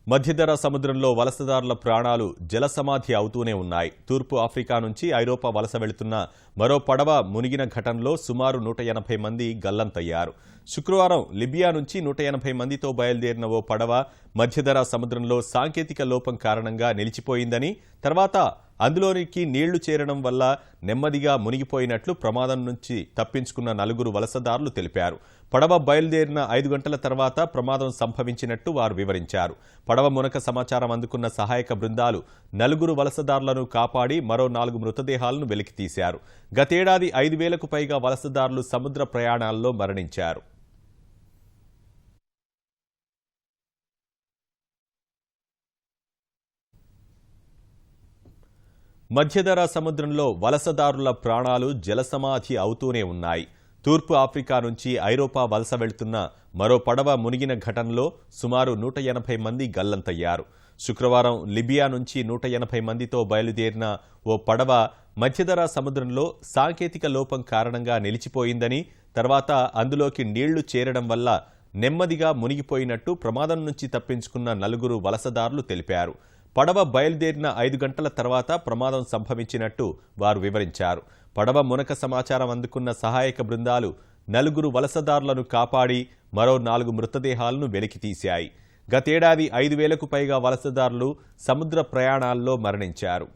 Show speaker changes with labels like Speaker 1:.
Speaker 1: మధ్యధరా సముద్రంలో వలసదారుల ప్రాణాలు జలసమాధి అవుతూనే ఉన్నాయి. తూర్పు ఆఫ్రికా నుంచి ఐరోపా వలస వెళుతున్న మరో పడవ మునిగిన ఘటనలో సుమారు 180 మంది గల్లంతయ్యారు. శుక్రవారం లిబియా నుంచి 180 మందితో బయలుదేరిన ఓ పడవ మధ్యధరా సముద్రంలో సాంకేతిక లోపం కారణంగా నిలిచిపోయిందని, తర్వాత అందులోనికి నీళ్లు చేరడం వల్ల నెమ్మదిగా మునిగిపోయినట్లు ప్రమాదం నుంచి తప్పించుకున్న 4 వలసదారులు తెలిపారు. పడవ బయలుదేరిన 5 గంటల తర్వాత ప్రమాదం సంభవించినట్టు వారు వివరించారు. పడవ మునక సమాచారం అందుకున్న సహాయక బృందాలు 4 వలసదారులను కాపాడి మరో 4 మృతదేహాలను వెలికితీశారు. గతేడాది 5,000కు పైగా వలసదారులు సముద్ర ప్రయాణాల్లో మరణించారు. మధ్యధరా సముద్రంలో వలసదారుల ప్రాణాలు జలసమాధి అవుతూనే ఉన్నాయి. తూర్పు ఆఫ్రికా నుంచి ఐరోపా వలస వెళుతున్న మరో పడవ మునిగిన ఘటనలో సుమారు 180 మంది గల్లంతయ్యారు. శుక్రవారం లిబియా నుంచి 180 మందితో బయలుదేరిన ఓ పడవ మధ్యధరా సముద్రంలో సాంకేతిక లోపం కారణంగా నిలిచిపోయిందని, తర్వాత అందులోకి నీళ్లు చేరడం వల్ల నెమ్మదిగా మునిగిపోయినట్టు ప్రమాదం నుంచి తప్పించుకున్న 4 వలసదారులు తెలిపారు. పడవ బయలుదేరిన 5 గంటల తర్వాత ప్రమాదం సంభవించినట్టు వారు వివరించారు. పడవ మునక సమాచారం అందుకున్న సహాయక బృందాలు 4 వలసదారులను కాపాడి మరో 4 మృతదేహాలను వెలికితీశాయి. గతేడాది 5,000కు పైగా వలసదారులు సముద్ర ప్రయాణాల్లో మరణించారు.